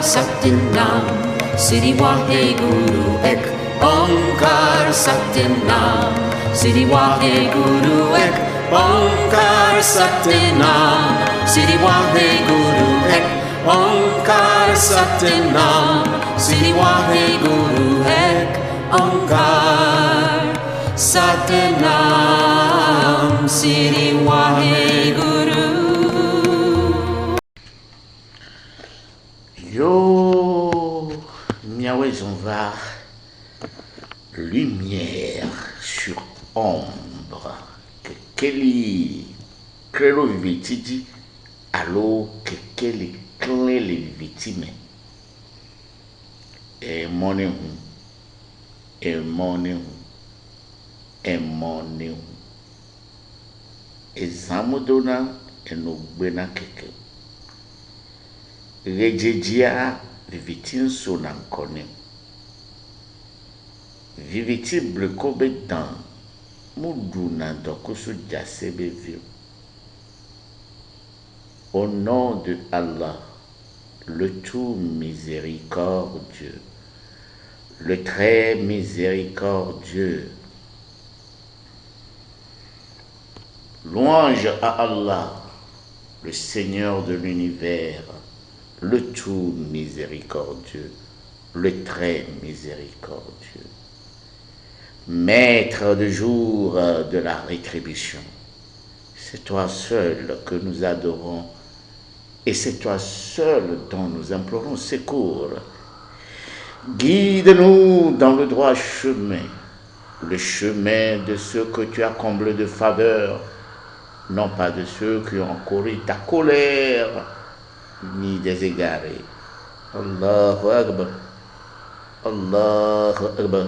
Satyam Sri Waheguru Ek Onkar Satyam Sri Waheguru Ek Onkar Satyam Sri Waheguru Ek Onkar Satyam Sri Waheguru Ek Onkar Satyam Sri Waheguru. Yo, Miaouez, on va lumière sur ombre. Kekeli krelo vivitidi alo kekeli klele vivitime. Emone hu. Ezamudona enogbena keke. Rejejia vivitin so nankone. Viviti blekobe dan mudu na dokusu jasebe viu. Au nom de Allah, le tout miséricordieux, le très miséricordieux. Louange à Allah, le Seigneur de l'univers, le tout miséricordieux, le très miséricordieux, maître du jour de la rétribution. C'est toi seul que nous adorons et c'est toi seul dont nous implorons secours. Guide-nous dans le droit chemin, le chemin de ceux que tu as comblés de faveur, non pas de ceux qui ont couru ta colère, ni des égarés. Allahu Akbar, Allahu Akbar,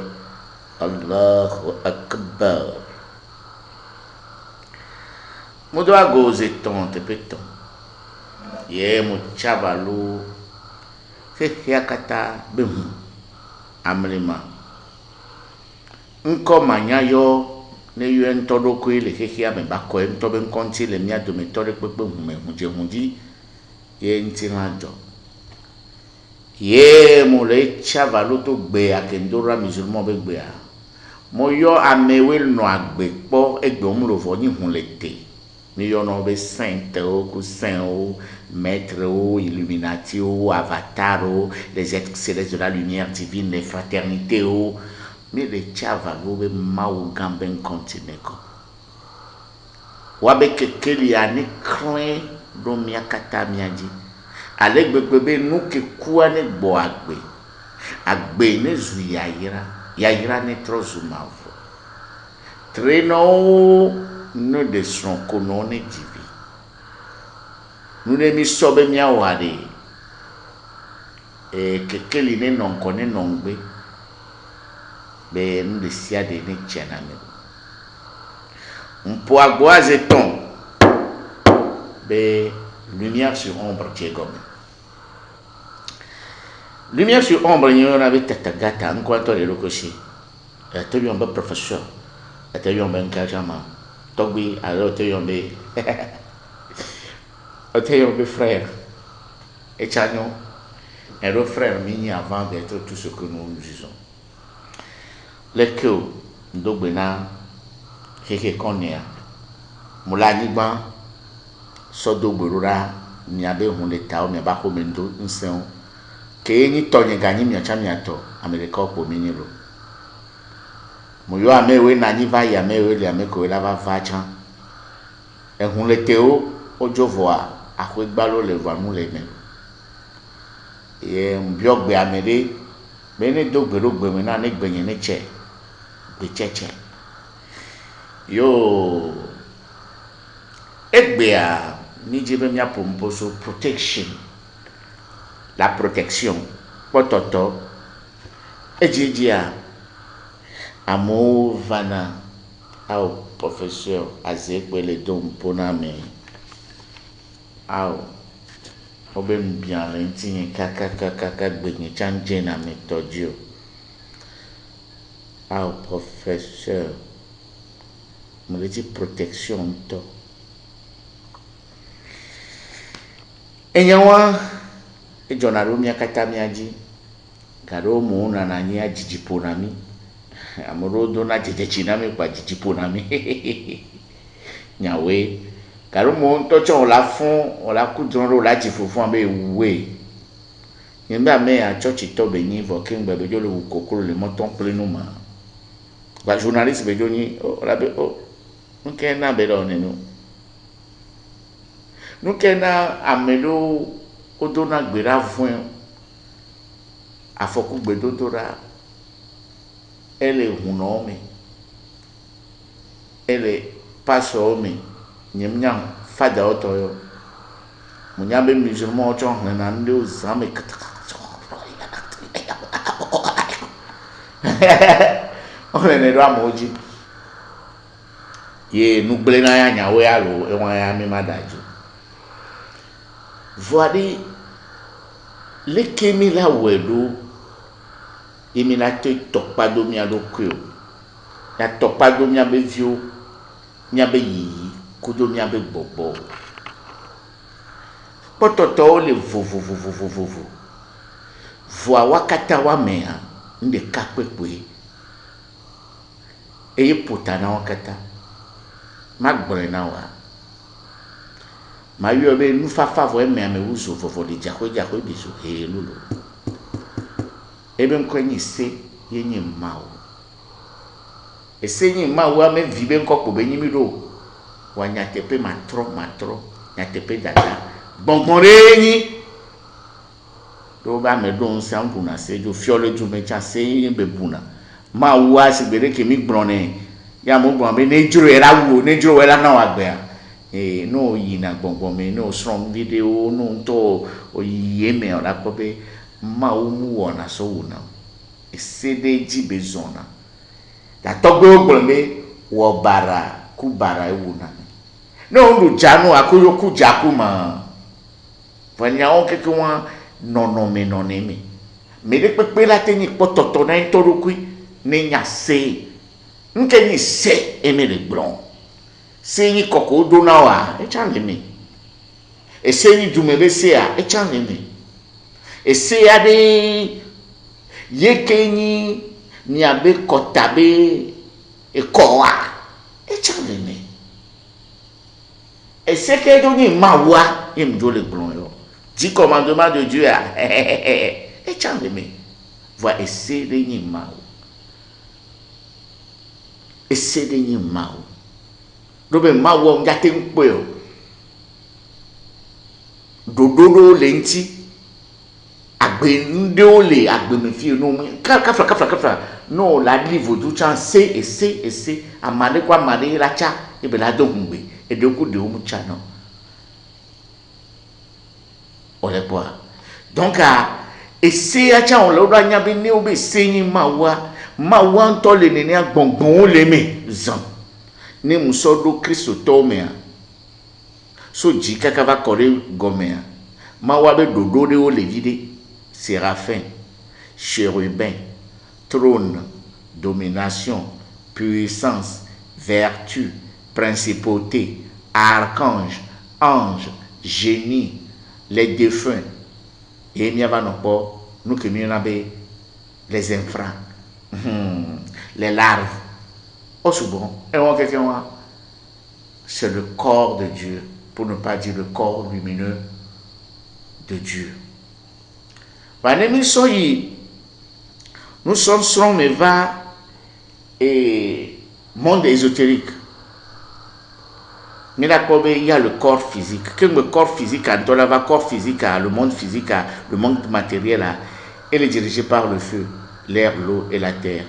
Allahu Akbar. Moudwa goze ton te peton. Ye mu chavalo. Se yakata bemu. Amlema. Nko manya yo. Ne yu entodo kwe le hehia me bako entobe nkonti le mia do metore pepe hume hundi. Ye ntiranjo. Ye mu le chavalo to gbe akendora musulman be gbe a. Mo yo amewe no agbe po egbe omlovo ni hun le te. Ni yo no be sainte o ku saint o maître o illuminati o avatar o les êtres célestes de la lumière divine les fraternités o mais le chavalo be maou gamben continue ko. Wa be kekeli ani kren do miakata miaji. Ale gbegbe nu ke kuane gbo agbe. Agbe ne zu yayira ne trozu mavo. Treno no de son kono ne divi. Nu ne mi sobe miawade. Kekeli ne non kone nongbe. Be nu de siade ne tchename. Mpo agboaze ton. Be lumière sur ombre tchegome. Lumière sur ombre, il y en avait tatagata, en quoi le locosi. Tu as eu un bon professeur, tu as eu un bon kajama. Togbi, alors tu as eu un bon frère. Et Tchagnon, un autre frère mini avant d'être tout ce que nous disons. Le que, Dogbena, Keke Konya, Moulaniban, Sodo Burura, Niabe Hundeta, Miabako Mendo, Nseon. Ke ni tonye gani miato Amerika po miniro muyo amewe na ni va ya mewe le ameko la va vacha ehun le teo ojovoa akwe gbalo le va mu le me ye mbiogbe amere be ne dogbero gbe me na ne gbenye ne che be cheche yo egbea ni jebe mia pomposo protection. La protection, pototo, ejijia, amour vana, au professeur, azekwe le dom poname, au, obem bien l'intine, kaka, benye chanje na metodio, au professeur, me dit protection to. Enyawa, e jonaro mia kata miaji karo mu na na nya jijipo na mi amoro do na jejechi na mi kwa jijipo na mi nyawe karo mu to cho la fun o la ku dron ro la jifu fun abe we yemba me a church to be ni vo king be jo le kokoro le moton plenu ma ba journaliste be jo ni o la be o nke na be do nenu nuke na amelo odona gbera fun afoku gbedodora ele huno mi ele paso mi nyemnyam fada otoyo munyabe musulman ocho na ndio zame ole ne do amoji ye nugbele na ya nyawe alo enwa ya mi madaji voadi le kemi la wedo emi la te tokpado mi alokyo ya tokpado mi abevio mi abeyi kodo mi abegbobo pototo le vovo voa wakata wa mea nde kakpekwe eye potana wakata magbore na wa ma yo be nu fafa vo eme ame uzo vovo de jakwe biso he lulu ebe nkwenyi se yenyi mawo ese nyi mawo ame vibe nkoko be nyimi do wa nyatepe matro nyatepe dada bongbonre nyi do ba me do nsa mbuna se jo fiole ju me cha se yin be buna mawo asigbere kemi gbronne ya mo gbron be ne juro era na wa gbe no yi na gbongbon me no strong video no to oyi me ora ko be ma o mu wona so wona esede ji bezona da togbe ogbon me wo bara ku bara ewuna no ndu janu akoyo ku jaku ma fanya o keke wa no me de pepe la teni pototo na ntorukui ne nya se nke ni se emere gbron seyi koko do na wa echane mi eseyi dumebe se a echane mi eseya de yekenyi ni abe kotabe ekowa echane mi eseke do ni mawa imdo le blon yo di commandement de Dieu a echane mi va essayer de ni mawa essayer de ni mawa dobe mawo ngate nkpe o dododo le nti agbe nde o le agbe me fi no kafra no la livre du chan ese amade kwa made la cha ebe la do ngbe e de ku de o mu cha no ole po donc ese a cha on lo do anya bi ni o be seyin mawa nto le ni agbongbon o le me zan ne musodo Kristo tomea so jika kava kore gomea mawabe dodode o levide séraphin chérubin trône domination puissance vertu principauté archange ange génie les défunts et mi va non pas nous que mi nabe les infrants les larves. Oh, souvent, c'est le corps de Dieu, pour ne pas dire le corps lumineux de Dieu. Nous sommes sur mais va et monde ésotérique. Mais d'accord, il y a le corps physique. Que le corps physique, quand on va corps physique, le monde physique, le monde matériel, il est dirigé par le feu, l'air, l'eau et la terre.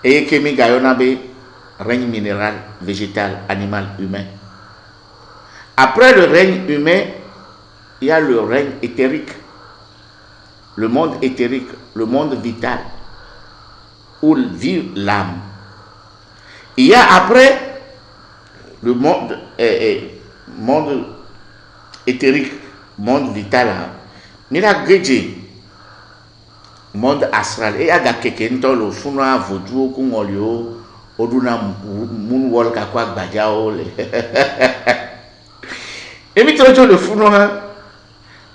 Et Kemi Gayonabe, règne minéral, végétal, animal, humain. Après le règne humain, il y a le règne éthérique, le monde éthérique, le monde vital, où vit l'âme. Il y a après le monde éthérique, monde vital, monde astral et aga kekento lo funwa vodou ku ngolio oduna mun wol ka kwa gbaja ole e mi tojo le funwa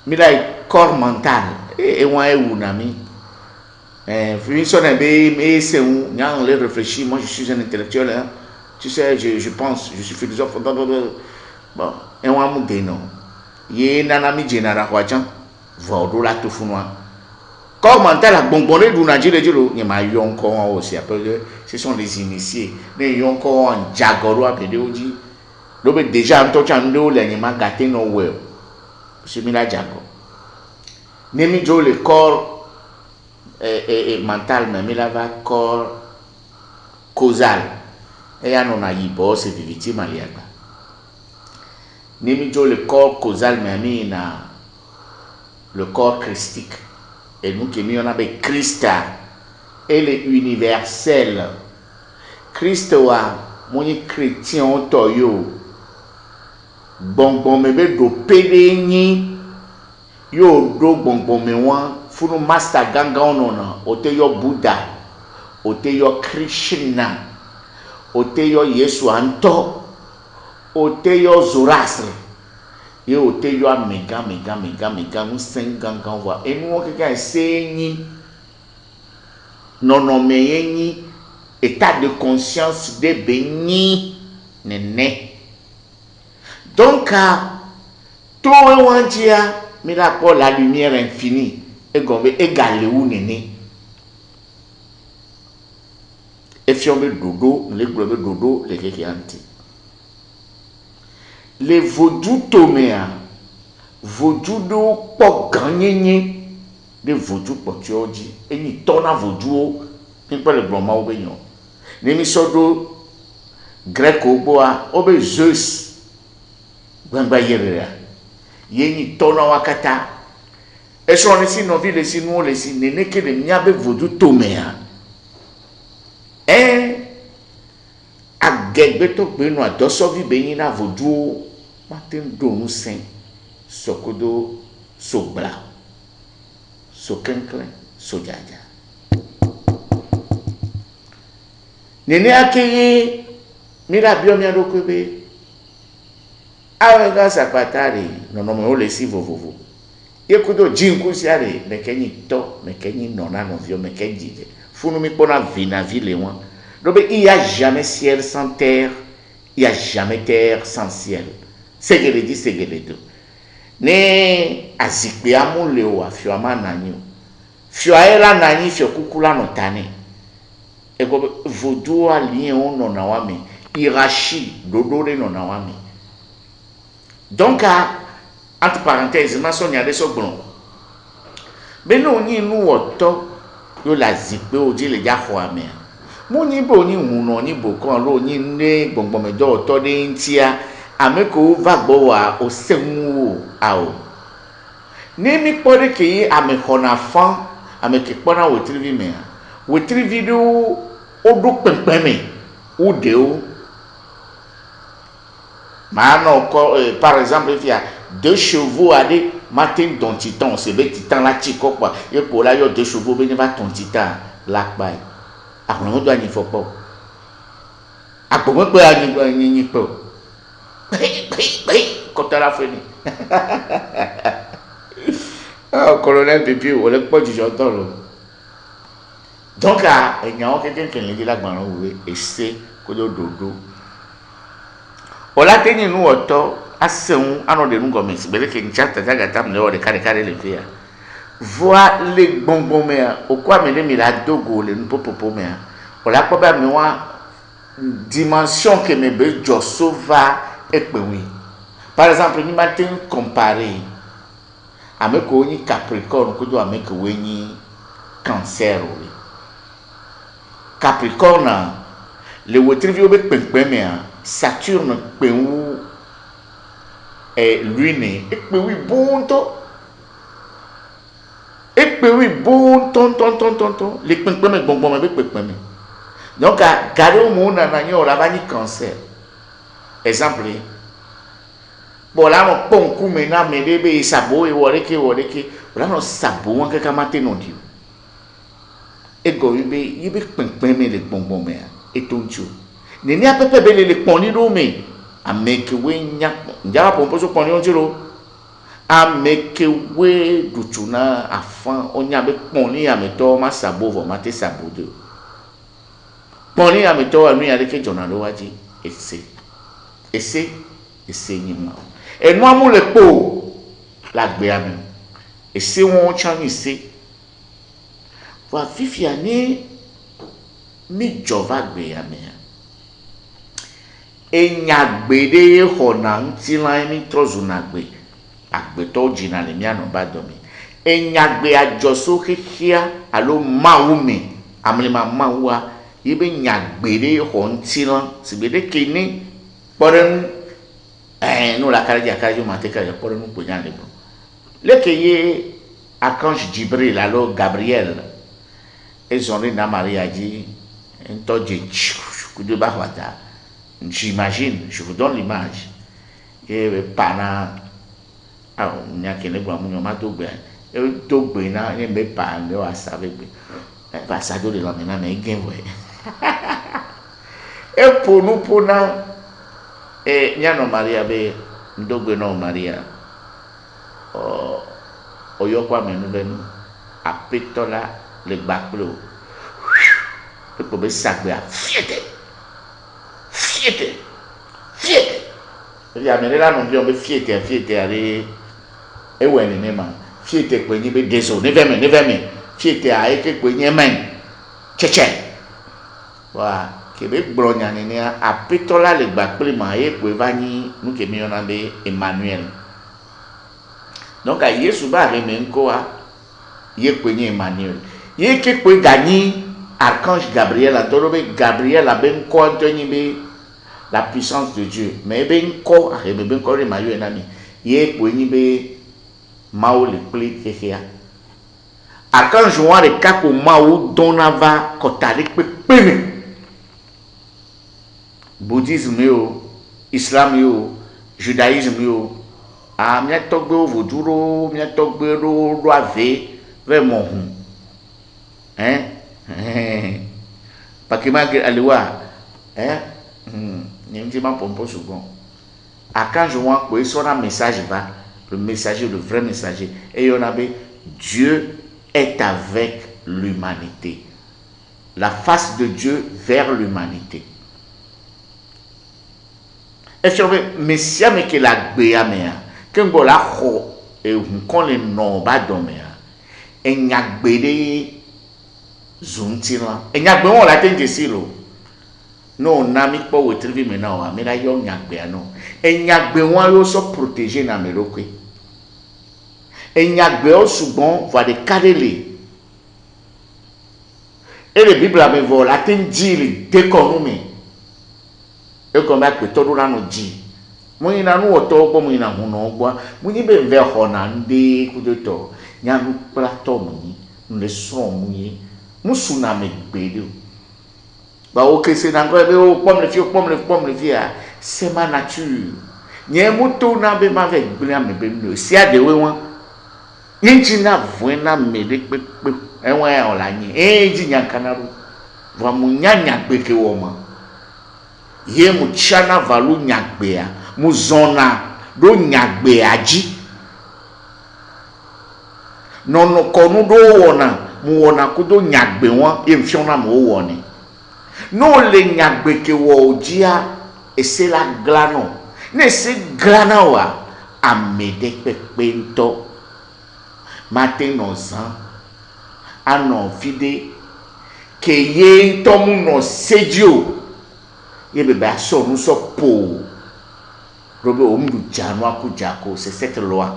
mila corps mental et on est un ami les réfléchir, moi je suis un intellectuel hein. Tu sais je pense je suis philosophe bon et on a monté non yé nanami général Huachan vodo la tout funwa corps mental a bonbonné du Nigeria jiro ni ma yonko aussi après ce sont les initiés les yonko en jagoro apede oji lobe déjà en tochando le ni ma gâté no well c'est mila jago nemi jo le corps mental mais il va corps causal et ya non a yibo c'est victime aliaga nemi jo le corps causal mais na le corps christique et nous qui on avec Christ et le universel Christ wa moni chrétien toyo bonbon mebe do pede ni yo do bonbon me wan funu master ganga onona oteyo Buddha oteyo Krishna oteyo Yesu anto oteyo Zoroastre et oteyo mega nous 5 ganga voix et nous quelqu'un c'est non mais état de conscience de béni néné donc tout le dia mais là pour la lumière infinie et gombe égalé ou néné et fiombe dodo les globe dodo les kékianti les vaudou toméa vaudou do po gagné de vaudou potioji et ni tona vaudou ni pas le bloma obenyo ni mi sodo grec oboa obe Zeus gbangba yere yeni tona wakata et so on ici no vi les nous les nene que de miabe vaudou toméa agegbe to gbe no adosovi beyin na vaudou matin do nous saint sokodo sobla sokenklen sojaja nene akeye mira bio mi adokobe awega sapatari nono me ole si vovovo yekudo jinku siare mekenyi to mekenyi nona no vio mekenji funu mi pona vina ville wan donc il y a jamais ciel sans terre il y a jamais terre sans ciel c'est que le dit c'est que le tout ne azikpe amule o afio amananyo fio aela nani fio kukula no tane e go voodoo alien on na wami irachi dodore no na wami donc entre parenthèses ma sonia de sogbon be no ni nu oto yo la zikpe oji le ja ho ame mo ni bo ni huno ni bo kan ro ni ne gbongbon mejo oto de ntia ameko vagbo wa o semu ao ni mi pore ke ame khona fan ame ke pona wo trivi me wo trivi do odo pempen me o de o mano par exemple il y a 2 chevaux aller matin don titan c'est be titan la tiko quoi et pour là yo 2 chevaux be va ton titan black by a on doit ni faut pas a pour moi ni pas quand la fini ah colonel Pipi on le pas du j'entends donc il y a quelqu'un qui le dit la gban oui et c'est que dodo ola teni nu oto aseun ano de nu gomes bele ke nchata daga tam le ode kare le fia voa le bonbon mea o kwa mele mi la dogo le nu popopo mea ola ko ba mi wa dimension que me be joso va epewi par exemple ni matin comparer ameko ni Capricorne ko do ameko weni Cancer oui Capricorne le wotri vi obe pempe mea Saturne pewu lune epewi bon ton les pempe me bonbon me pempe me donc garo mo na nyo la bani Cancer exemple bon là mon pon ku me na me debe sabo e woreke là no sabo wan ka mate no dio ego ibe pempe me le bonbon me et tonjo neni apepe bele le poni do me ameke we nya njara pompo so poni onjiro amekewe dutuna afan onya be poni ameto ma sabo vo ma te sabo de poni ameto anu ya ke jona lo waji ese nyima enu amu le po la gbe ami ese won chan ese wa fifia ni mi jova gbe ami enyagbede hona ntila mi trozuna gbe agbeto jina le miano badomi enyagbe ajoso kekea alo mawumi amlema mawa yibe nyagbede hontila sibede kini poren no la karaja karajo mateka ya poren ko nyane bo leke ye archange Jibril alo Gabriel ezonri na Maria ji entoje kudo ba wata. J'imagine, je vous donne l'image. Et pana nya kene gwa mu nyoma dogbe e dogbe na e me pa le wa save gbe ba sa do le la mena me gen we e ponu pona e nya no Maria be ndogbe no Maria o yo kwa menu benu apetola le baklo e po be sagbe a fiete ya menela no bi o be fiete ari ewe ni ma fiete pe ni be deso ne vemi fiete a e ke pe ni men cheche wa ke be gbronya ni apetola le gba pe ma e pe va ni nu ke mi ona be Emmanuel donc a Yesu ba re me nko a ye pe ni Emmanuel ye ke pe gani archange Gabriel a toro be Gabriel a ben ko antoni be la puissance de Dieu mais ben ko a be ben ko re mayo enami ye pe ni be mao le ple kekea archange wa re kako mao donava kotale pepe bouddhisme yo islam yo judaïsme yo a mia togbe voduro mia togbe ro ave vraiment parce que malgré aliwa ni ma pompo souvent archange wa ko so na message va le messager, le vrai messager. Et on avait Dieu est avec l'humanité. La face de Dieu vers l'humanité. Et si on veut, Messia me que la gbea mea, qu'un go la ho, et on con le nom ba domea, et nyagbede zuntila, et nyagbe on la tente silo. Non, nami po wetrivi mena wa, me la yo nyagbea no. Et nyagbe on yo so protéger na melokwe. Et nyagbe o souvent va de karele. Et la Bible me voit la tenji le déconome. Et comme que todo la no ji. Mo ina no oto gbo mo ina hu no gbo. Mo ni be ve ho na nde kudoto. Nya nu plato mo ni, le so mo yi. Mo suna me gbedo. Ba o ke se na ngo be o pom le vie a. C'est ma nature. Nye muto na be ma ve gbele me be no. Si ade we won. Injina vuena mele pepe enwe olanyi eji nyankanaru va munyanya peke woma ye muchana valu nyagbea muzona do nyagbea ji nono konu do wona mu wona kudo nyagbe won emfiona mo woni no le nyagbe ke wo ojia esela glano ne se glana wa amede pepe nto matin nozan anon fide ke ye tomu no sedio ye bebe aso nu so po robe omdu janu akujako c'est cette loi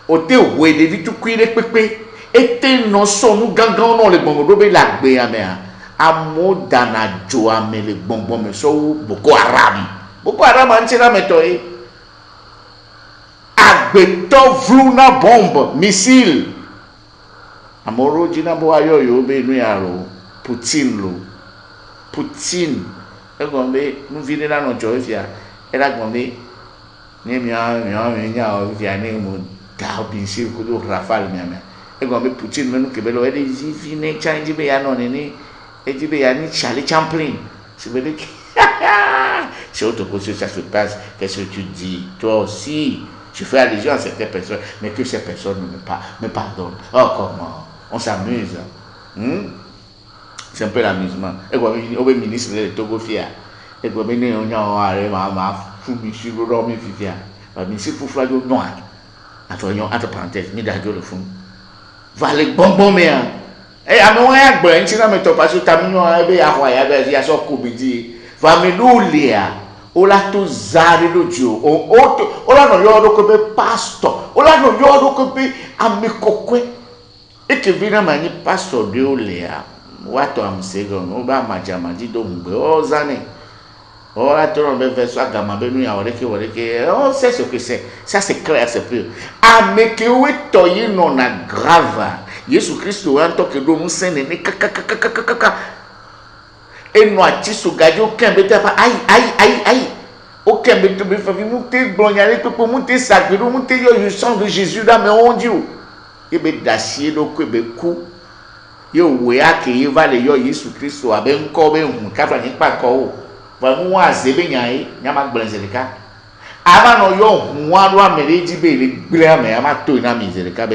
ote we de vitu kwire pepe ete no so nu gangan no le gbongo robe la gbe amea amodana jo amele gbongbon me so Boko Haram antira meto e agbeto vluna bombe missile amoro jina bo ayo yo be nu yaro Putin e gombe nu vini la no jofia e la gombe ni mi nya o via ni mo da bin sir ko do Rafale mi ame e gombe Putin menu ke belo e de vini change be ya no ni e di be ya ni Charlie Chaplin c'est vrai que c'est autre chose ça se passe qu'est-ce que tu dis toi aussi Je fais allusion à certaines personnes, mais que ces personnes me pardonnent. Oh, comment? On s'amuse. C'est un peu l'amusement. Et quoi, au ministre de Togo Fia. Et quoi, on a fou, monsieur, dormi, Fia. Mais si pour faire du noir, entre parenthèses, ni d'ailleurs le fond. Va les bonbons, mais. Et à moi, il y a un peu, si on me tope, parce que tu as mis un peu à Roya, il y a son comédie. Va me l'oublier. Ola to zari do Dieu. Ola no yodo ko be pastor. Ola no yodo ko be amikokwe. E ke vina mani pastor de olea. Wato am segon. Oba majama di do mbe. O zane. Ola to no be verso agama be nu ya oreke. On sait ce que c'est. Ça c'est clair, c'est pur. Ameke we toyi no na grave. Yesu Christ o anto ke do mu sene ne kaka. Et nous avons gardé aucun bétail. Aïe. Aucun bétail. Il faut monter, blondier, pour monter, sacré, monter, le sang de Jésus là, mais on dit. Il y a d'acier, donc il y a coup. Il y a qui va les Jésus Christ, ou bien encore, bien, quand on n'est pas encore. Vraiment, c'est bien, il y a ma blanzelica. Avant, moi, dois me dire, les blancs, mais à ma tourna misérica,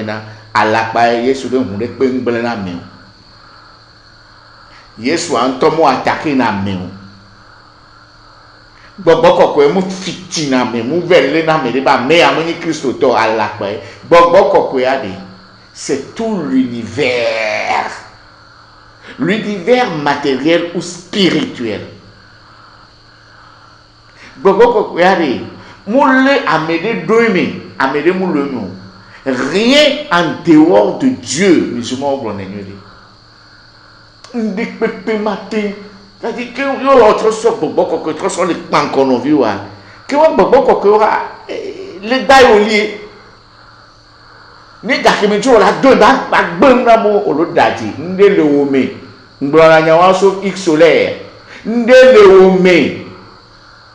à la paille, Jésus, on est bien blanc. Yesu antomo attaqué na meu. Gbogbo kokko mu fiti na me mu vele na me ba me amoni Christo to alakpa. Gbogbo kokko ya de. C'est tout l'univers. L'univers matériel ou spirituel. Gbogbo kokko ya de. Moule amede doime, amede moule no. Rien en dehors de Dieu, musulman blonenyo. Ndikpepe matin, c'est-à-dire que l'autre soit beaucoup que trop sont les plans qu'on a vu que on beaucoup que les daïoli ni dakime jo la do ba gbon na mo olodaji ndele ome ngbara nyawa so x solaire ndele ome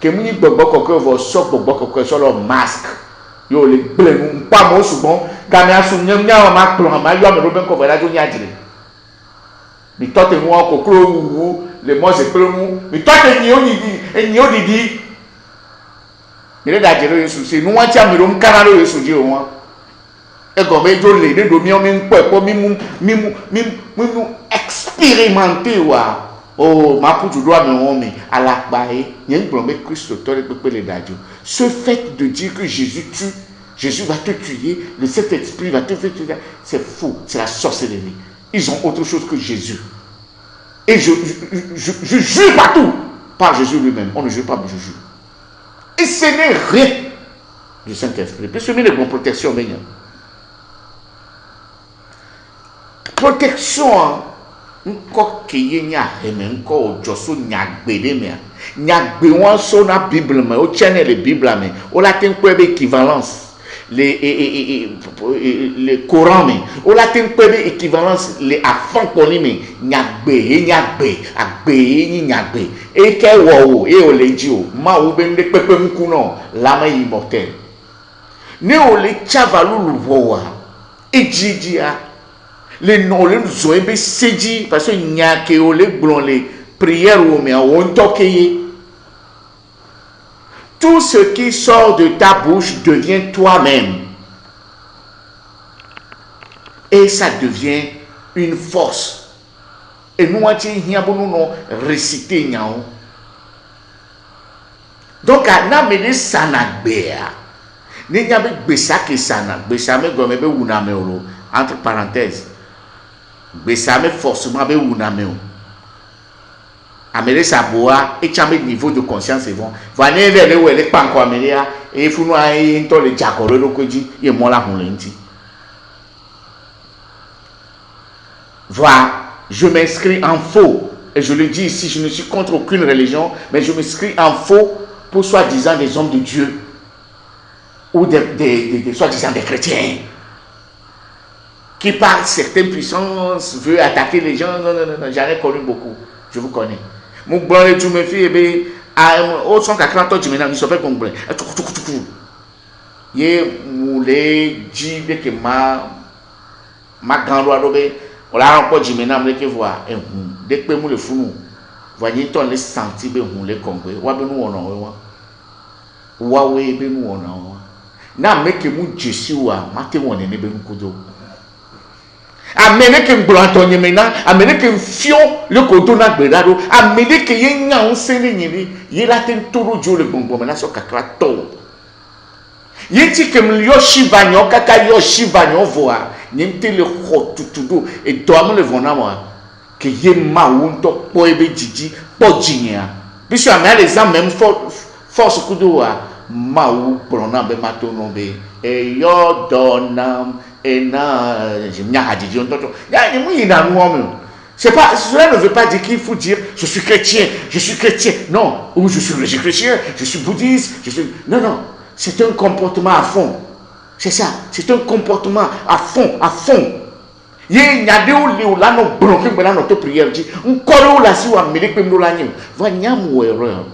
que muni gbogbo que vo so gbogbo que so lo masque yo le blenu pa mo sugbon gami asun nyam ma plan ma yo me ro ben ko va la jo nyadire. Mais toi t'es moi kokro les mots c'est premu mais toi t'es ni odidi mais là jero Yesu c'est nous anti amiro mkanalo Yesu di o won e go be jo le de do mi o mi npo mi expérimenter wa oh ma putu do ami won mi alapa yen gbon be Christ to le pepe le dajo ce fait de dire que Jésus va te tuer, le Saint-Esprit va te faire tuer, c'est faux, c'est la sorcellerie. Ils ont autre chose que Jésus. Et je jure partout par Jésus lui-même. On ne jure pas, mais je jure. Et ce n'est rien du Saint-Esprit. Parce que c'est une bonne protection. Protection, encore qu'il y a encore Josso Nyagbe, Nyagbe, on sonne la Bible, mais on tient les Bibles, mais on a une équivalence. Les Corans, on a une équivalence, les afans mais Nyagbe, et qu'est wow, et on les dit, ma ou ben de pepe mkuno, l'âme immortelle. Ne on les chavalou le voa, et jidia, les noms, les nous ont sédi, parce que nyake ou les blons, les prières ou mais on toqué. Tout ce qui sort de ta bouche devient toi-même. Et ça devient une force. Et nous, nous réciter. Donc, à n'amener ça n'a béa. N'y a pas de ça qui ça n'a béa. Entre parenthèses, béa forcément be unameo. Amélie Saboa et chamé niveau de conscience et bon. Vanez vers le où elle est pas encore Amélie et il faut nous aller dans le Jacoro le Koji et moi la Honlenti. Voilà, je m'inscris en faux et je le dis ici, je ne suis contre aucune religion, mais je m'inscris en faux pour soi-disant des hommes de Dieu ou des soi-disant des chrétiens qui par certaines puissances veulent attaquer les gens. Non, j'en ai connu beaucoup, je vous connais. Mon blanc et tout me fait, et au son qu'à 40 ans, tu m'as dit, ça fait qu'on blanc. Yé, moulé, dit que ma grande loi d'obé, on l'a encore dit maintenant, mais que voir, et dès que nous le fous, voyez, ton les sentis, ben, on les congrès, ou bien nous on a, ou bien nous on a. na meke mu jesiwa mate woni ne be nkudo amene ke ngburanto nyime na amene ke mfio le kodo na gbedado amene ke yenya onsene nyiri yela ten turu jo le gbongbo na so kakra to yeti ke mlio shivanyo kaka yo shivanyo voa nyimte le khotutudo e do am le vona moi que ye ma wonto po ebe jiji po jinya biso am les am même force kudoa ma wu prona be matono be e yo donam et na jimnya hadiji on toto ya ni mu ina nu homme c'est pas cela ne veut pas dire qu'il faut dire je suis chrétien non, ou je suis chrétien, je suis bouddhiste, non, c'est un comportement à fond. C'est ça, c'est un comportement à fond. Ye nyade o le la no bronke gbe la no to prière ji nkoro la si wa mele pe mlo la nyi va nyam wero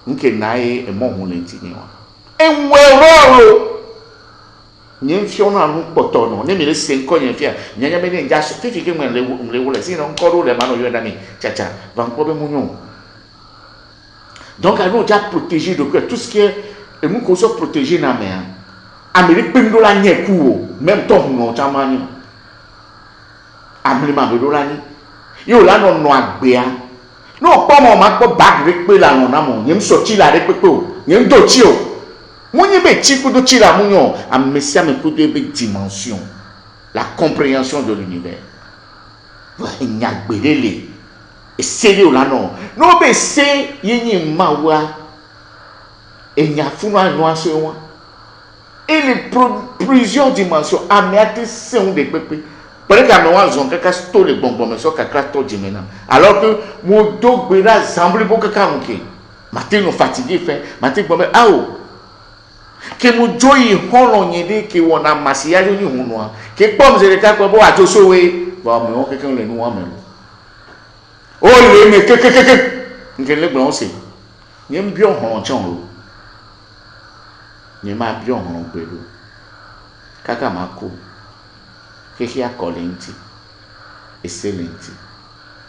nke nae e mo hu le nti ni wa en wero nyi fio na nu poto no ne mele se nko nyi fia nyanya me ne nja so fifi ke mle wo le si no nkoro le ma no yo dani cha va nko be munyo. Donc allons déjà protéger de tout ce qui est et nous qu'on soit protégé na me Amérique pe mlo la nyi ku même to hu no chamani amlima be do lani yo la no agbea no po mo ma ko bag re pe la no na mo nyem so chi la re pe o nyem do chi o mo nyi be chi ku do chi la mo nyo amesia me ku de be dimension la compréhension de l'univers va nya gbelele e seri o la no be se yin mawa e nya funu anu ase won et les plusieurs dimensions amiate se on de pepe. Peut-être qu'à moi, ils ont quelqu'un qui les bonbons, mais sur quelqu'un qui est alors que mon dos bera semble beaucoup quelqu'un qui matin nous fatigué fait matin bon ah oh que mon joy holon yede que on a massillage ni hono que pomme c'est le cas quoi bon à tout sauver bon mais on quelqu'un le nous même oh le mais que le blanc c'est ni bien holon chon ni ma bien holon pelo kaka mako Kehia Colenti, excellenti.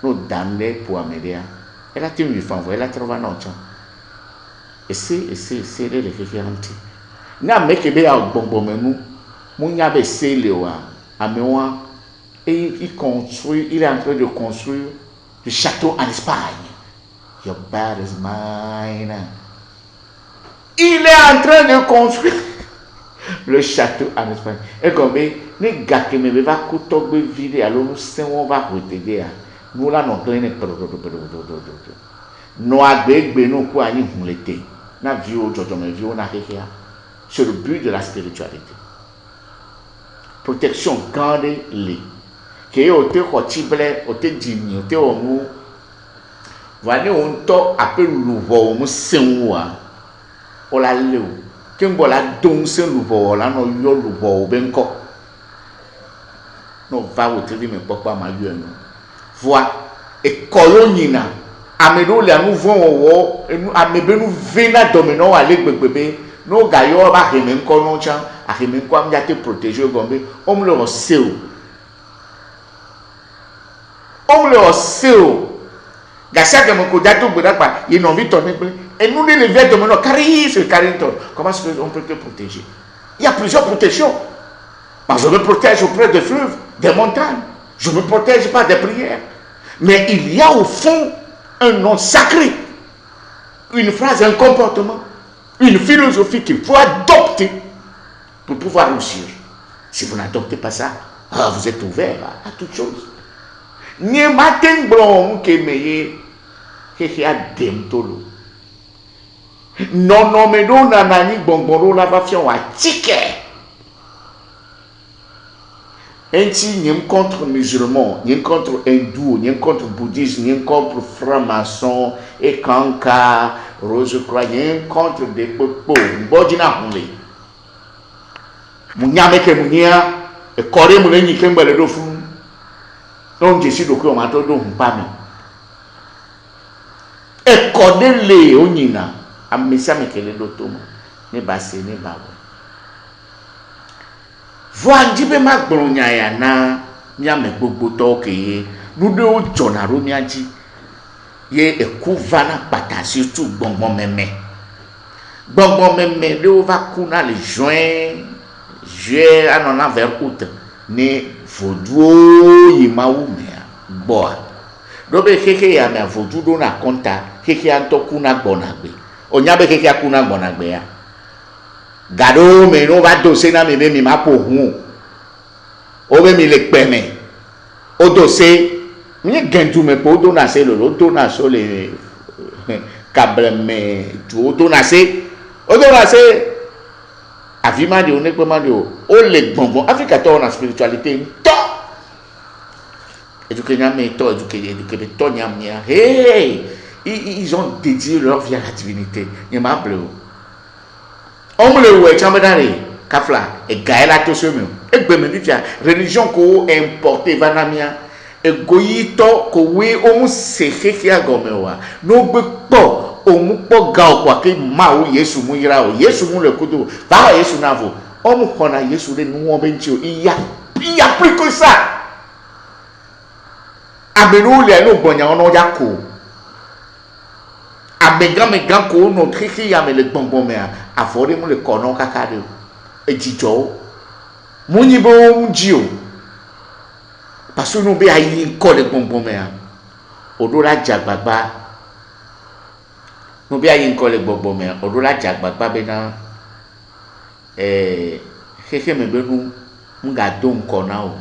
No danne pour Amélia. Elle a tenu une femme, elle a trouvé un autre. Et c'est le Kehianti. N'a mec be a bonbon menu. Mon yabe c'est le wa. Améwa. Et il est en train de construire le château en Espagne. Your bad is mine. Il est en train de construire le château en Espagne. Et comme ne gake me va kuto gbe vide alo nu se won va retede a nu la no glen no agbegbe no ku anyi hunlete na vi o jojo me vi o na kekea. C'est le but de la spiritualité. Protection grande le ke o te khotible o te dimi o te o mu vane on to appel luvo mu senwa o la le o ke ngola don se luvo la no yo luvo benko no va au TV me papa ma yo no voix et kolonina amedo le anu von wo enu amebe nu vena domino ale gbegbe no gayo ba heme nko no chan aheme nko am ya te protéger gombe omle o seu gasa que mon kodato gbeda pa il non vite tourner et nous les lever domino carry ce carrington comment est-ce qu'on peut te protéger? Il y a plusieurs protections. Moi, je me protège auprès des fleuves, des montagnes. Je ne me protège pas des prières. Mais il y a au fond un nom sacré, une phrase, un comportement, une philosophie qu'il faut adopter pour pouvoir réussir. Si vous n'adoptez pas ça, vous êtes ouvert à toute chose. Ni matin blanc que meye que a demtolo. Non mais non nanani bonboro la va faire un ticket. Ainsi, n'y a contre musulmans, n'y a contre hindous, n'y a contre bouddhistes, n'y a contre francs-maçons, et kanka, rose-croix, n'y a contre des popos, m'bodina hunle. Mounia meke mounia, et kore moune n'y kembe le dofu. Donc, je suis donc au matin de humpami. Et kode le onina, a messa meke le dotomo, ne basse, ne bawe. Voix jibe ma gbronya ya na mia me gbogbo to ke nu de o jona ro mia ji ye eku vana patasi tu gbongbon meme Bon, mais le va kuna le juin, à vers août, ne vaudou yimaou mea, boa. Dobe keke ya me vaudou do na konta, keke anto kuna bonagbe. Onyabe keke kuna bonagbe ya. Gado me no va doser na me mi ma po hu. O me mi le peme. O doser, mi gentu me po do na se lo do na so le câble me tu do na se. O do na se avima de on ekpe ma de o le gbongbon Africa to na spiritualité to. Éduquer to éduquer to nyamia. Hey, ils ont dédié leur vie à la divinité. Ni ma bleu. On me le voit chambedare kafla e gaela to semu. E gbe me bifia religion ko importer vanamia e goyito ko we o mu sekeke agomewa. No gbe po o mu po ga okwa ke ma o Yesu mu yira o Yesu mu le kudu ba Yesu na vo o mu kona Yesu le nu won be nti o iya plus que ça. Abenu le no gbonya ono ja ko amegan ko no kiki ya me le gbongbon me afore mu le kono kakade ejijo munyi bo mjio parce no be ayi ko le gbongbon me odora jagbagba no be ayi ko le gbongbon me odora jagbagba be na keke me be nu nga don ko na o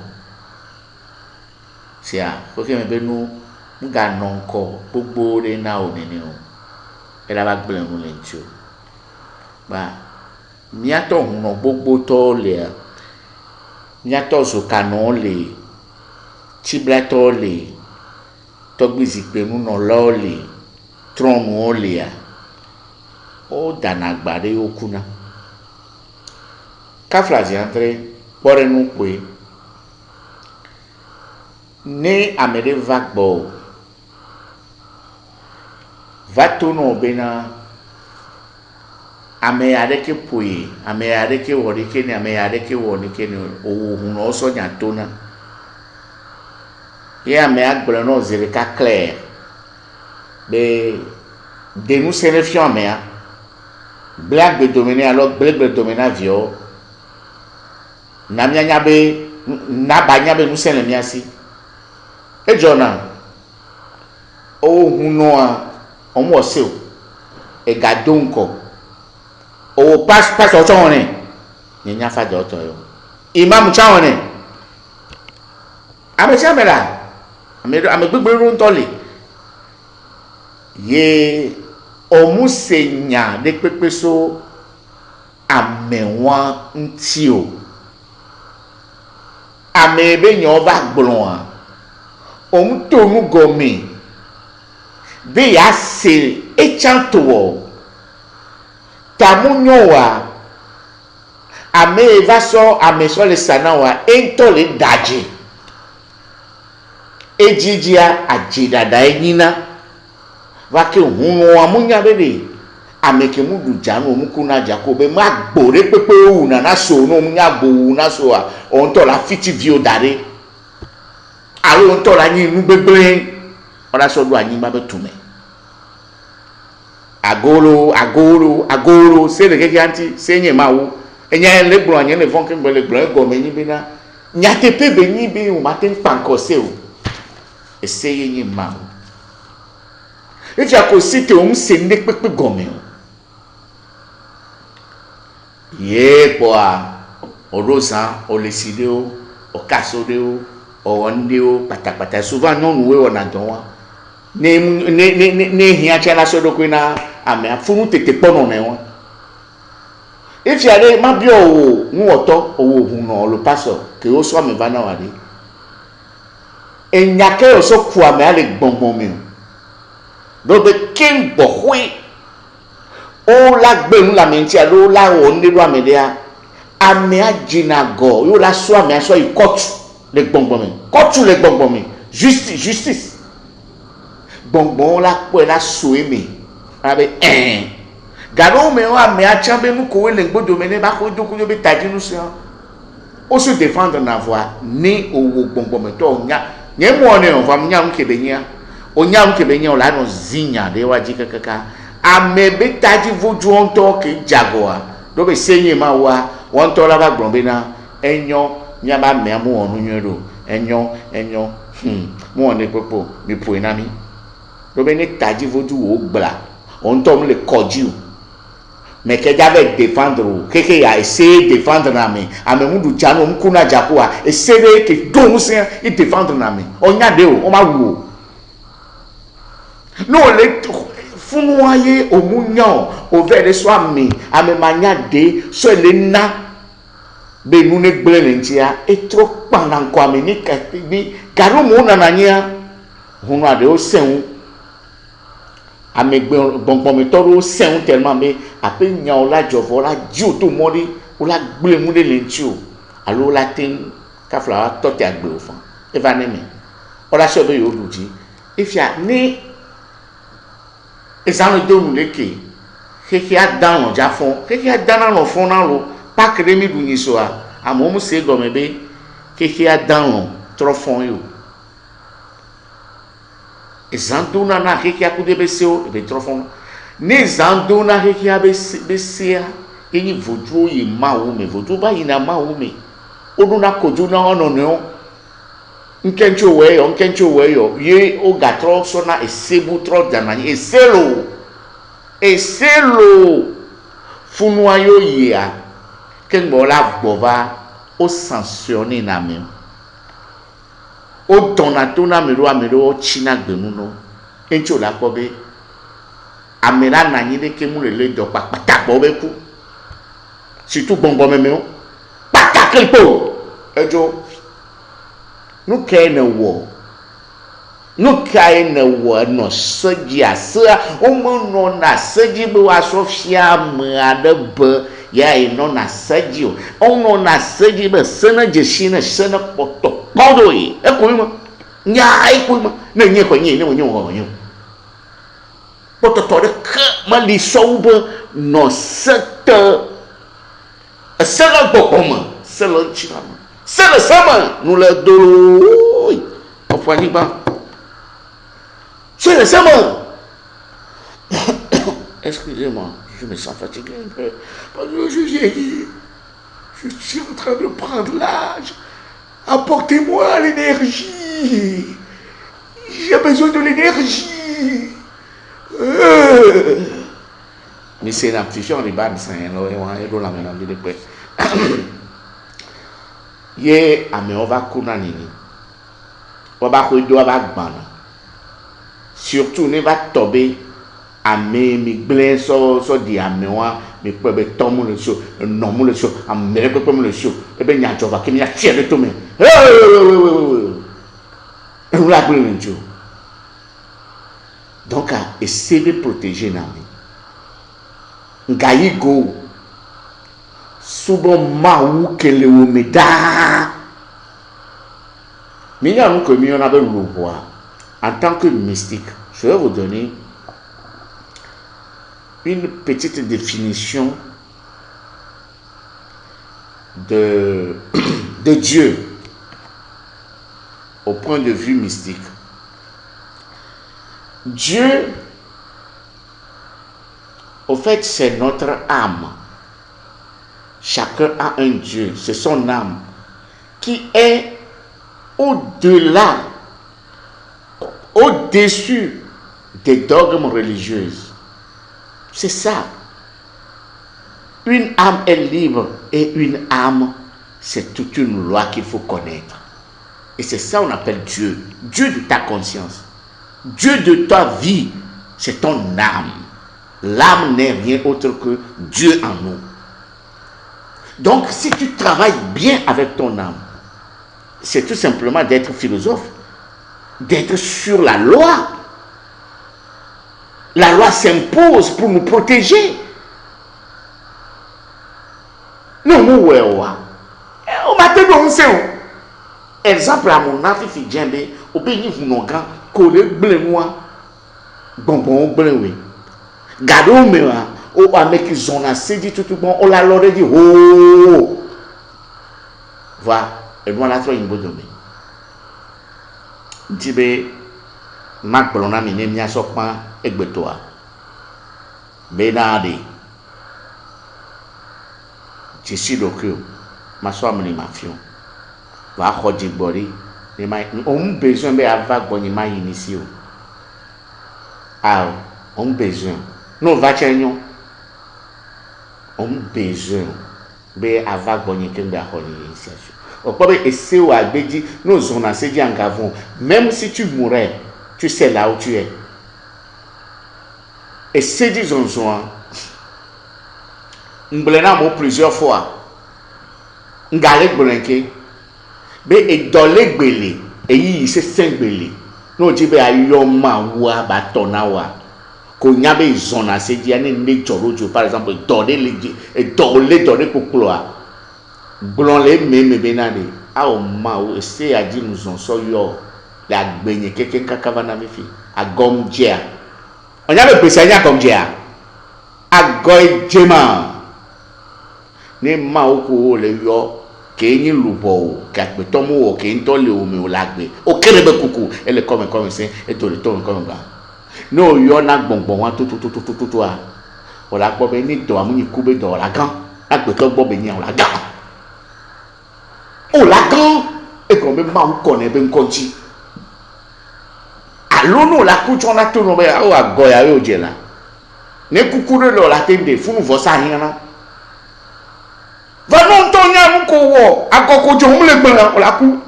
sia keke me be nu nga non ko gbogbo re na o nini o era ba gbe nu le nti o ba miato huno gbogbo to le miato so kanu le tiblato le togbizi pe nu no lo le tron o le a o danagbare okuna kaflazi entre pore nu pe ne amere vagbo vatono bena ame areke pui ame areke wori keni ame areke woni keni o huno so nyatona ye ame agbere no zere ka clair be de nous sélection ame a black be dominer alors black be dominer vio na mianya be na banya be nous sele miasi e jona o huno a omo seo e gadonko o pass otone nyanya fa de otoyo imam chawone ame chamela ame gbegbe ru ntole ye omusenya de pepe so amewa ntio ame be nyo ba gblon a omutonu gomi be ya se echantowo tamunyowa ame vaso ame so le sanawa entole daji ejijia ajidada enyina vake hunu amunya bebe ameke mudu janu mukuna jakobe ma gbore pepe una na so no munya gbo na so a onto la fiti vio dare aro onto la yin nu gbegbe ora so do anyi ma betume agolo se le keke anti se nye mawo enya le gbro anya le fonke gbele gbro go me nyi bina nya tepe be nyi be o matin pankose o ese yin mawo eja ko site o se ne pepe gome o ye poa orosa oleside o okasode o onde o patapata souvent non we wona don wa ne hia chana so do kwina ame afunu tete pono ne won if ya le ma bi owo nu oto owo ohun no lo pastor ke o so ame bana wade enyake o so ku ame ale gbongbon mi do be king bohwe o la gbe nu la menti alo la o ni ru ame dia ame ajina go yo la so ame aso ikotu le gbongbon mi justice gbongbon la po la so emi abe garo me wa me achambe nu ko le gbodo me ne ba ko doku yo be tajinu se o se défendre na voix ni owo gbongbon me to nya nye mo ne on va nya nkebe nya o nya nkebe nya o la no zinya de wa jikaka ame be tadi vodu onto ke jagoa do be senye ma wa wonto la ba gbon be na enyo nya ba me amu onu nyero enyo mo ne popo mi po ina mi do be ni tadi vodu o gbla onto mo le koju mais que j'avais défendre que ya essayer défendre na me ame mundu jano mkuna jakoa essayer que donc c'est il défendre na me on y a de o ma wu no le funuaye o munyan o vere so ame manya de so le na be nu ne gble ne ntia e tro panan ko ame ni ka bi garo mo na nanya hunu ade o sen ame gbongbon mi toro sen tellement me ape nya o la jovo la ji o to mori o la gble mu de le ntio alo la tin ka fla to ti agbe o fan e va ne me o la so be yo duji ifia ni ezanu do nu leke keke adan o ja fon keke adan na fon na lo pa kere mi du ni so a amo mu se go me be keke adan o tro fon yo ezanduna na keke akude be se o be tro fon ni zanduna keke abe se a eni vodu yi ma wo me vodu ba yi na ma wo me odu na koju na ono ne o nkencho we yo ye o gatro so na esebu tro danani eselo funua yo ya kengbo la gbova o sanctionner na me o donato na mero o china gbenu no encho la ko be amera na yin de ke mu le do papata bo be ku surtout bongo me o pataka po ejo no kene wo no sagi asa o mo no na sagi be wa sofia ma de be ya no na sagi o no na sagi be sena jeshi na sena poto podo e ko mo nya ai ko mo ne nye ko nye ne wo nyo poto to de ka ma li soube no seta sela bokoma sela chama c'est le sama nous le dolo enfin ni pas c'est le sama excusez-moi je me sens fatigué un peu parce que je vieillis je suis en train de prendre l'âge apportez-moi l'énergie j'ai besoin de l'énergie mais c'est la fusion de ban c'est la même de près ye ame on va kuna nini on va ko do va gbana surtout ne va tomber ame mi gble so di ame wa mi pe be tomu le so no mu le so ame pe mu le so e be nya jova ke mi ya tie de to me e la gble njo donc essayer de protéger na mi ngayi go souvent maou kele o meda minya nous que mion avait le roi en tant que mystique je vais vous donner une petite définition de Dieu au point de vue mystique. Dieu au fait c'est notre âme. Chacun a un Dieu, c'est son âme, qui est au-delà, au-dessus des dogmes religieux. C'est ça. Une âme est libre et une âme, c'est toute une loi qu'il faut connaître. Et c'est ça qu'on appelle Dieu. Dieu de ta conscience. Dieu de ta vie, c'est ton âme. L'âme n'est rien autre que Dieu en nous. Donc, si tu travailles bien avec ton âme, c'est tout simplement d'être philosophe, d'être sur la loi. La loi s'impose pour nous protéger. Non, nous, on m'a dit on sait. Exemple, à mon avis, fi djembe, au pays où nous avons collé blé-moi, bonbon blé-oui. Gado mewa. O avec zona c'est dit tout bon on l'a l'aurait dit oh va et moi la toi une bonne dame tibe mak blona mi ne mia sokpa egbetoa benade Jésus le cœur ma somme ni ma fion va khoji gbori ni ma on besoin be ava gboni ma initio ah on besoin no va chenyo on besoin be ava gboni kembe akoni initiation o pobe esse ou agbeji no zona seji angavon même si tu mourais tu sais là où tu es et c'est disons M'blena mo plusieurs fois. Ngale gbolenke. Be e dole gbele. E yi se sen gbele. No ji be ayo ma wa ba tona wa. Ko nya be zona se di ane ne jorojo par exemple dole dole koklo a. Gblon le me be na de. A o ma o se a di nous on so yo. La gbenye keke kakava na me fi. A gomjea. Onya be pese anya gomjea. A goy jema. Ne ma oko le yo ke yin lubo ka pe to mu o ke nto le omi o lagbe o kere be kuku ele come se e to le to come ba no yo na gbongbon wa to a o la gbo be ni do amu ni ku be do la gan agbe ko gbo be ni o la gan e ko me ma u ko ne be nkonji alono la ku chon la to no be o agoya yo je la ne kuku le la tende funu vo sa hina va non tonya muko wo akoko jo mule gbara olaku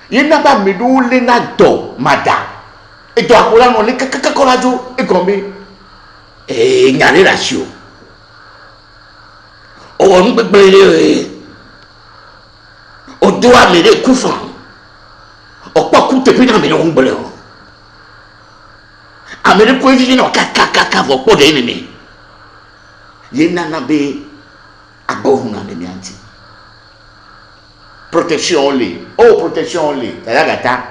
yina ba me do le na do mada e do akola no le kakakora jo e gombe e nyare ratio o won gbegbe le o do a me le kufa o pa ku te pina me no ngbele o amere ko eji no kakaka vo po de ni yina na be agbohuna le mianti protection le tagata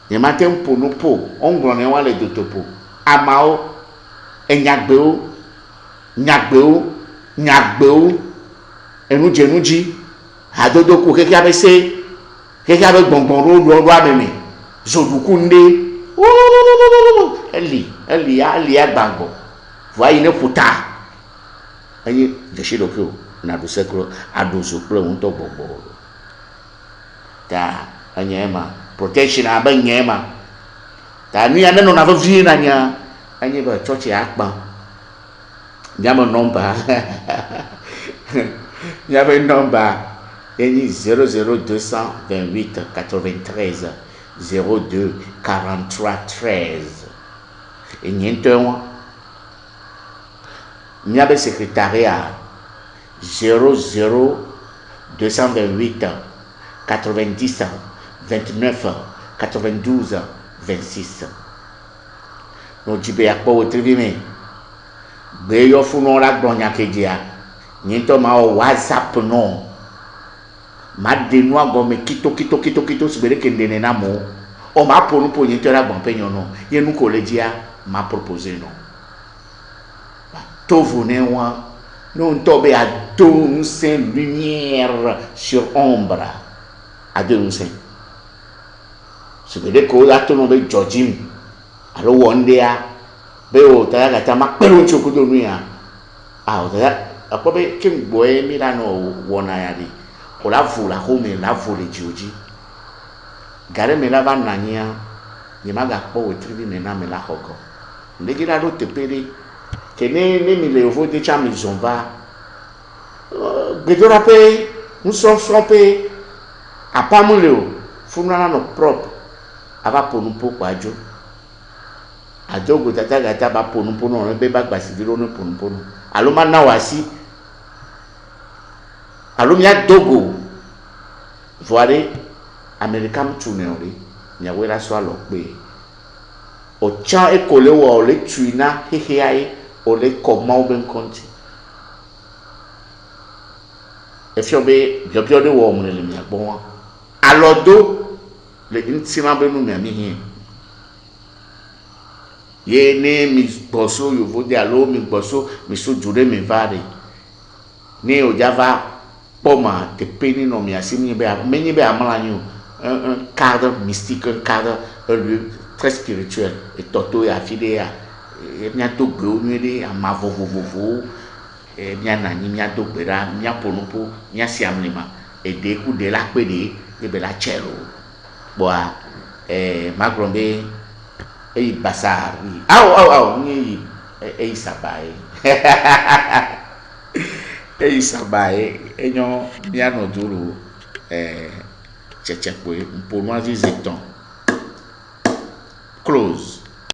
ye matin po no po ongro ne wa le dotopo amao enyagbeo enuji adodo ko keke abese keke abe gbongbon ro ameme zoduku nde eli agbagbo voyi ne puta ayi de shedokyo na do sekro adozo pro un to gbogbo ta anyema protection abanyema ta ni ana no na vi na nya anye ba church akpa nyama number nyama number eni 00228 93 02 43 13 enyento nyabe secrétariat 00 228 90 29 92 26 no jibe akpo wotrivime gbe yo funu la gbonya kejia nyinto ma o WhatsApp no ma de no agome kito sibere kendene na mo o ma ponu po nyinto la gbon penyo no yenu ko lejia ma proposer no to vone wa non tobe à donner une lumière sur ombre à donner ce que les cours tout le monde Georgine alors on dit à beo t'as la ma peron chocodo nuya ah t'as après que boy Milano wona yadi on la voula home la voler Georgie gare me la banania ni maga po trivi me na me la hogo ndegira do te pere que ne mi le ovo de cham ils ont va bedora pe nous sommes frappés à pas moleo funana no propre ava ponu poko ajo go tata ba ponu no be ba gbasidiro no ponu alo ma na wasi alo mi adogo voire american tuneori nya wera so alo pe o chan e kole wo le tuina heheai o le comment ben konti e fiobe biobio de wo mu le mi agbon alodo le intima be nu mi ami hin ye ne mi boso yo vo de alo mi boso mi so jure mi vare ni o java poma te peni no mi asimi be menyi be amala nyu un cadre mystique un cadre un lieu très spirituel et toto et affidé mia to gbe nu de ama vovovovo mia na nyi mia do gbe ra mia ponupo mia siamlima ede ku de la pe de be la chelo boa magrombe basar au ni sabai sabai enyo mia no duro chechepo mponu azizeton close